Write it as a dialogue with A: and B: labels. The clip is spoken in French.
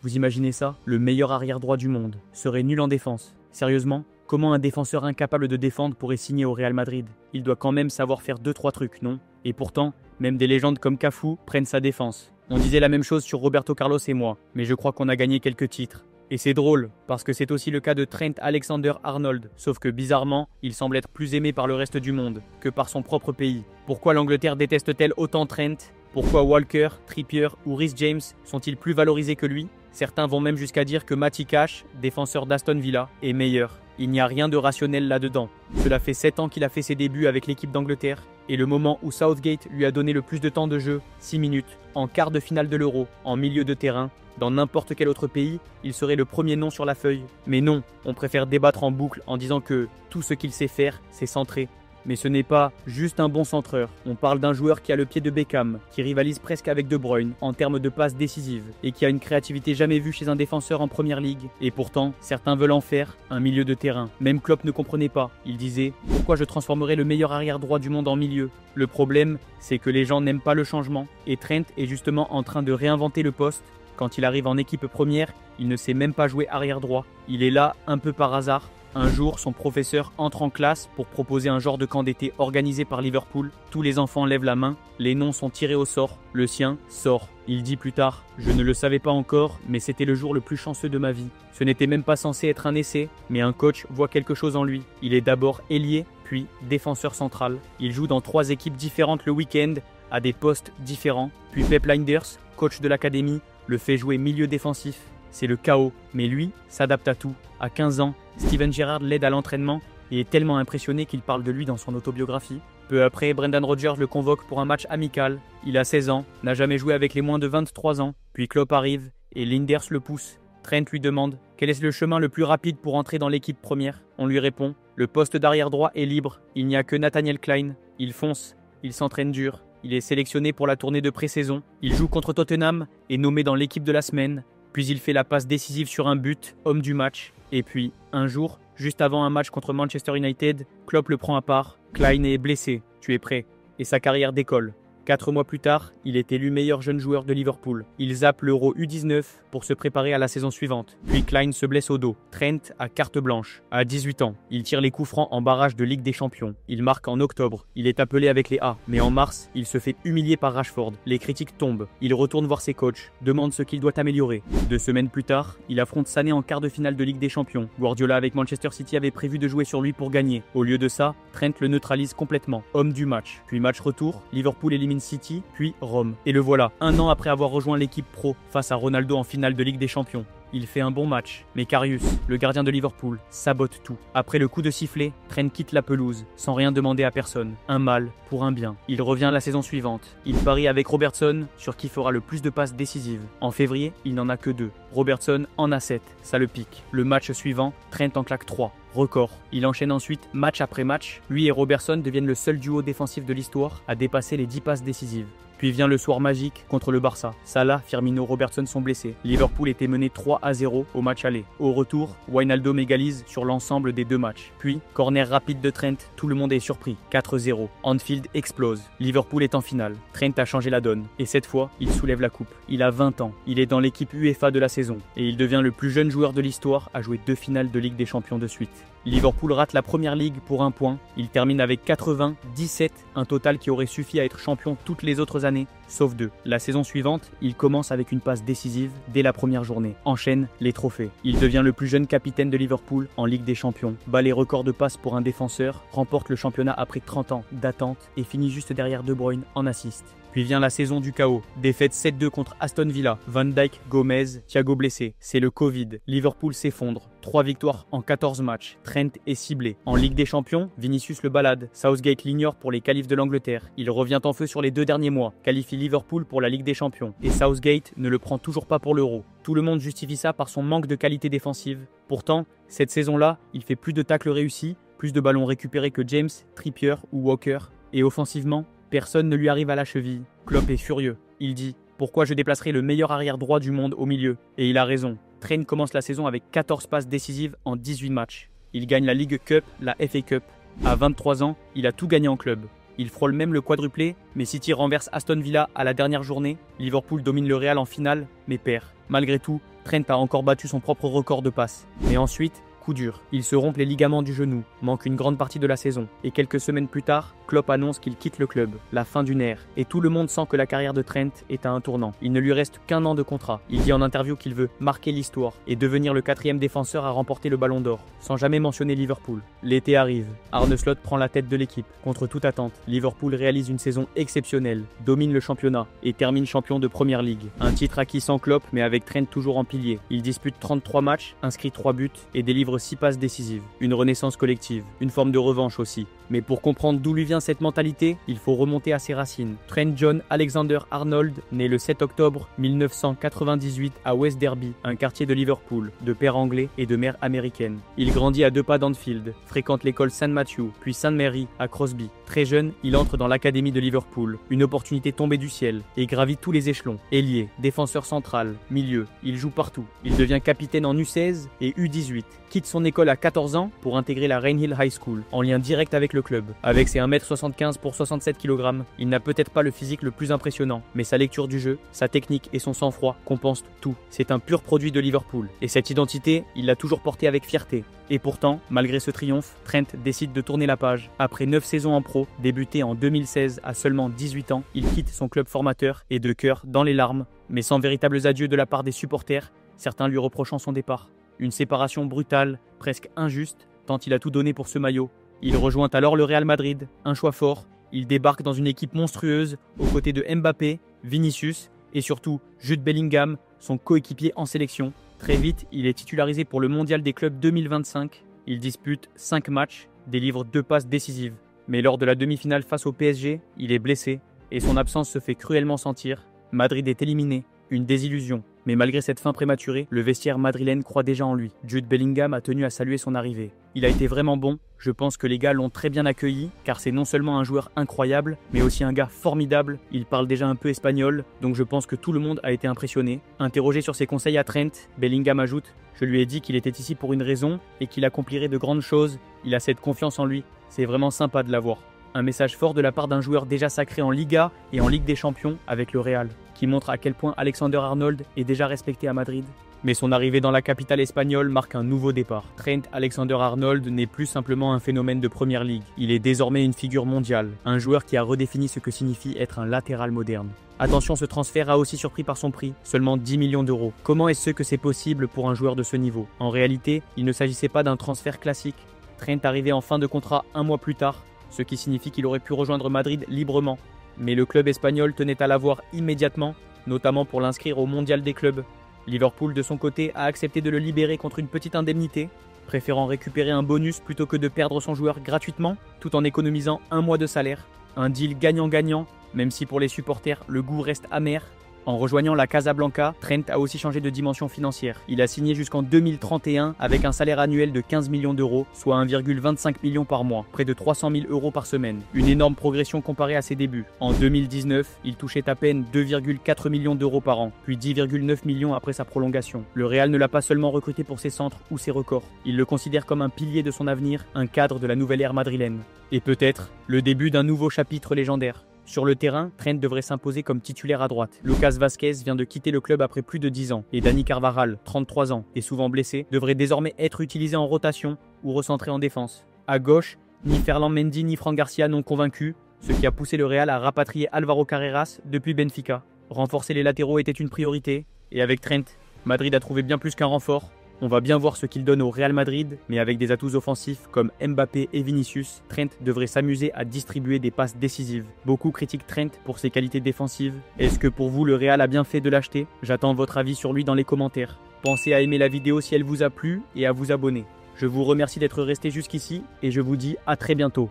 A: Vous imaginez ça? Le meilleur arrière droit du monde serait nul en défense. Sérieusement? Comment un défenseur incapable de défendre pourrait signer au Real Madrid? Il doit quand même savoir faire 2-3 trucs, non? Et pourtant, même des légendes comme Cafu prennent sa défense. On disait la même chose sur Roberto Carlos et moi, mais je crois qu'on a gagné quelques titres. Et c'est drôle, parce que c'est aussi le cas de Trent Alexander-Arnold, sauf que bizarrement, il semble être plus aimé par le reste du monde que par son propre pays. Pourquoi l'Angleterre déteste-t-elle autant Trent? Pourquoi Walker, Trippier ou Reece James sont-ils plus valorisés que lui? Certains vont même jusqu'à dire que Matty Cash, défenseur d'Aston Villa, est meilleur. Il n'y a rien de rationnel là-dedans. Cela fait 7 ans qu'il a fait ses débuts avec l'équipe d'Angleterre, et le moment où Southgate lui a donné le plus de temps de jeu, 6 minutes, en quart de finale de l'Euro, en milieu de terrain, dans n'importe quel autre pays, il serait le premier nom sur la feuille. Mais non, on préfère débattre en boucle en disant que tout ce qu'il sait faire, c'est centrer. Mais ce n'est pas juste un bon centreur. On parle d'un joueur qui a le pied de Beckham, qui rivalise presque avec De Bruyne en termes de passes décisives et qui a une créativité jamais vue chez un défenseur en première ligue. Et pourtant, certains veulent en faire un milieu de terrain. Même Klopp ne comprenait pas. Il disait « Pourquoi je transformerais le meilleur arrière droit du monde en milieu ?» Le problème, c'est que les gens n'aiment pas le changement et Trent est justement en train de réinventer le poste. Quand il arrive en équipe première, il ne sait même pas jouer arrière droit. Il est là un peu par hasard. Un jour, son professeur entre en classe pour proposer un genre de camp d'été organisé par Liverpool. Tous les enfants lèvent la main, les noms sont tirés au sort, le sien sort. Il dit plus tard « Je ne le savais pas encore, mais c'était le jour le plus chanceux de ma vie. Ce n'était même pas censé être un essai, mais un coach voit quelque chose en lui. Il est d'abord ailier, puis défenseur central. Il joue dans 3 équipes différentes le week-end, à des postes différents. Puis Pep Lijnders, coach de l'académie, le fait jouer milieu défensif. C'est le chaos, mais lui s'adapte à tout. À 15 ans, Steven Gerrard l'aide à l'entraînement et est tellement impressionné qu'il parle de lui dans son autobiographie. Peu après, Brendan Rodgers le convoque pour un match amical. Il a 16 ans, n'a jamais joué avec les moins de 23 ans. Puis Klopp arrive et Lijnders le pousse. Trent lui demande quel est le chemin le plus rapide pour entrer dans l'équipe première. On lui répond le poste d'arrière droit est libre, il n'y a que Nathaniel Clyne. Il fonce, il s'entraîne dur. Il est sélectionné pour la tournée de pré-saison. Il joue contre Tottenham, est nommé dans l'équipe de la semaine. Puis il fait la passe décisive sur un but, homme du match. Et puis, un jour, juste avant un match contre Manchester United, Klopp le prend à part. Clyne est blessé, tu es prêt. Et sa carrière décolle. 4 mois plus tard, il est élu meilleur jeune joueur de Liverpool. Il zappe l'Euro U19 pour se préparer à la saison suivante. Puis Clyne se blesse au dos. Trent a carte blanche. À 18 ans, il tire les coups francs en barrage de Ligue des Champions. Il marque en octobre. Il est appelé avec les A. Mais en mars, il se fait humilier par Rashford. Les critiques tombent. Il retourne voir ses coachs, demande ce qu'il doit améliorer. 2 semaines plus tard, il affronte Sané en quart de finale de Ligue des Champions. Guardiola avec Manchester City avait prévu de jouer sur lui pour gagner. Au lieu de ça, Trent le neutralise complètement. Homme du match. Puis match retour, Liverpool élimine City, puis Rome. Et le voilà, un an après avoir rejoint l'équipe pro face à Ronaldo en finale de Ligue des Champions. Il fait un bon match, mais Karius, le gardien de Liverpool, sabote tout. Après le coup de sifflet, Trent quitte la pelouse, sans rien demander à personne. Un mal pour un bien. Il revient la saison suivante. Il parie avec Robertson sur qui fera le plus de passes décisives. En février, il n'en a que 2. Robertson en a 7, ça le pique. Le match suivant, Trent en claque 3. Record. Il enchaîne ensuite match après match. Lui et Robertson deviennent le seul duo défensif de l'histoire à dépasser les 10 passes décisives. Puis vient le soir magique contre le Barça. Salah, Firmino, Robertson sont blessés. Liverpool était mené 3-0 au match aller. Au retour, Wijnaldum égalise sur l'ensemble des 2 matchs. Puis, corner rapide de Trent, tout le monde est surpris. 4-0. Anfield explose. Liverpool est en finale. Trent a changé la donne. Et cette fois, il soulève la coupe. Il a 20 ans. Il est dans l'équipe UEFA de la saison. Et il devient le plus jeune joueur de l'histoire à jouer 2 finales de Ligue des Champions de suite. Liverpool rate la première ligue pour 1 point. Il termine avec 97, un total qui aurait suffi à être champion toutes les autres années, sauf 2. La saison suivante, il commence avec une passe décisive dès la première journée. Enchaîne les trophées. Il devient le plus jeune capitaine de Liverpool en Ligue des Champions. Bat les records de passes pour un défenseur, remporte le championnat après 30 ans d'attente et finit juste derrière De Bruyne en assist. Puis vient la saison du chaos. Défaite 7-2 contre Aston Villa. Van Dijk, Gomez, Thiago blessé. C'est le Covid. Liverpool s'effondre. 3 victoires en 14 matchs. Trent est ciblé. En Ligue des Champions, Vinicius le balade. Southgate l'ignore pour les qualifs de l'Angleterre. Il revient en feu sur les 2 derniers mois. Qualifie Liverpool pour la Ligue des Champions. Et Southgate ne le prend toujours pas pour l'Euro. Tout le monde justifie ça par son manque de qualité défensive. Pourtant, cette saison-là, il fait plus de tacles réussis, plus de ballons récupérés que James, Trippier ou Walker. Et offensivement, personne ne lui arrive à la cheville. Klopp est furieux. Il dit « Pourquoi je déplacerai le meilleur arrière droit du monde au milieu ?» Et il a raison. Trent commence la saison avec 14 passes décisives en 18 matchs. Il gagne la League Cup, la FA Cup. À 23 ans, il a tout gagné en club. Il frôle même le quadruplé, mais City renverse Aston Villa à la dernière journée. Liverpool domine le Real en finale, mais perd. Malgré tout, Trent a encore battu son propre record de passes. Mais ensuite, coup dur. Il se rompt les ligaments du genou, manque une grande partie de la saison. Et quelques semaines plus tard, Klopp annonce qu'il quitte le club, la fin d'une ère. Et tout le monde sent que la carrière de Trent est à un tournant. Il ne lui reste qu'1 an de contrat. Il dit en interview qu'il veut marquer l'histoire et devenir le 4e défenseur à remporter le Ballon d'Or, sans jamais mentionner Liverpool. L'été arrive. Arne Slot prend la tête de l'équipe. Contre toute attente, Liverpool réalise une saison exceptionnelle, domine le championnat et termine champion de Premier League. Un titre acquis sans Klopp, mais avec Trent toujours en pilier. Il dispute 33 matchs, inscrit 3 buts et délivre 6 passes décisives. Une renaissance collective, une forme de revanche aussi. Mais pour comprendre d'où lui vient cette mentalité, il faut remonter à ses racines. Trent John Alexander Arnold, né le 7 octobre 1998 à West Derby, un quartier de Liverpool, de père anglais et de mère américaine. Il grandit à 2 pas d'Anfield, fréquente l'école St. Matthew, puis St. Mary à Crosby. Très jeune, il entre dans l'académie de Liverpool, une opportunité tombée du ciel, et gravit tous les échelons. Ailier, défenseur central, milieu, il joue partout. Il devient capitaine en U16 et U18, quitte son école à 14 ans pour intégrer la Rainhill High School, en lien direct avec le club. Avec ses 1m75 pour 67 kg, il n'a peut-être pas le physique le plus impressionnant, mais sa lecture du jeu, sa technique et son sang-froid compensent tout. C'est un pur produit de Liverpool, et cette identité, il l'a toujours portée avec fierté. Et pourtant, malgré ce triomphe, Trent décide de tourner la page. Après 9 saisons en pro, débutées en 2016 à seulement 18 ans, il quitte son club formateur et de cœur dans les larmes, mais sans véritables adieux de la part des supporters, certains lui reprochant son départ. Une séparation brutale, presque injuste, tant il a tout donné pour ce maillot. Il rejoint alors le Real Madrid, un choix fort. Il débarque dans une équipe monstrueuse, aux côtés de Mbappé, Vinicius et surtout Jude Bellingham, son coéquipier en sélection. Très vite, il est titularisé pour le Mondial des clubs 2025. Il dispute 5 matchs, délivre 2 passes décisives. Mais lors de la demi-finale face au PSG, il est blessé et son absence se fait cruellement sentir. Madrid est éliminé, une désillusion. Mais malgré cette fin prématurée, le vestiaire madrilène croit déjà en lui. Jude Bellingham a tenu à saluer son arrivée. Il a été vraiment bon, je pense que les gars l'ont très bien accueilli, car c'est non seulement un joueur incroyable, mais aussi un gars formidable. Il parle déjà un peu espagnol, donc je pense que tout le monde a été impressionné. Interrogé sur ses conseils à Trent, Bellingham ajoute « Je lui ai dit qu'il était ici pour une raison et qu'il accomplirait de grandes choses. Il a cette confiance en lui. C'est vraiment sympa de l'avoir. » Un message fort de la part d'un joueur déjà sacré en Liga et en Ligue des Champions avec le Real, qui montre à quel point Alexander Arnold est déjà respecté à Madrid. Mais son arrivée dans la capitale espagnole marque un nouveau départ. Trent Alexander-Arnold n'est plus simplement un phénomène de Premier League. Il est désormais une figure mondiale, un joueur qui a redéfini ce que signifie être un latéral moderne. Attention, ce transfert a aussi surpris par son prix, seulement 10 millions d'euros. Comment est-ce que c'est possible pour un joueur de ce niveau? En réalité, il ne s'agissait pas d'un transfert classique. Trent arrivait en fin de contrat 1 mois plus tard, ce qui signifie qu'il aurait pu rejoindre Madrid librement. Mais le club espagnol tenait à l'avoir immédiatement, notamment pour l'inscrire au Mondial des clubs. Liverpool, de son côté, a accepté de le libérer contre une petite indemnité, préférant récupérer un bonus plutôt que de perdre son joueur gratuitement, tout en économisant 1 mois de salaire. Un deal gagnant-gagnant, même si pour les supporters, le goût reste amer. En rejoignant la Casablanca, Trent a aussi changé de dimension financière. Il a signé jusqu'en 2031 avec un salaire annuel de 15 millions d'euros, soit 1,25 million par mois, près de 300 000 euros par semaine. Une énorme progression comparée à ses débuts. En 2019, il touchait à peine 2,4 millions d'euros par an, puis 10,9 millions après sa prolongation. Le Real ne l'a pas seulement recruté pour ses centres ou ses records. Il le considère comme un pilier de son avenir, un cadre de la nouvelle ère madrilène. Et peut-être le début d'un nouveau chapitre légendaire. Sur le terrain, Trent devrait s'imposer comme titulaire à droite. Lucas Vázquez vient de quitter le club après plus de 10 ans. Et Dani Carvajal, 33 ans et souvent blessé, devrait désormais être utilisé en rotation ou recentré en défense. À gauche, ni Ferland Mendy ni Fran Garcia n'ont convaincu, ce qui a poussé le Real à rapatrier Álvaro Carreras depuis Benfica. Renforcer les latéraux était une priorité, et avec Trent, Madrid a trouvé bien plus qu'un renfort. On va bien voir ce qu'il donne au Real Madrid, mais avec des atouts offensifs comme Mbappé et Vinicius, Trent devrait s'amuser à distribuer des passes décisives. Beaucoup critiquent Trent pour ses qualités défensives. Est-ce que pour vous le Real a bien fait de l'acheter? J'attends votre avis sur lui dans les commentaires. Pensez à aimer la vidéo si elle vous a plu et à vous abonner. Je vous remercie d'être resté jusqu'ici et je vous dis à très bientôt.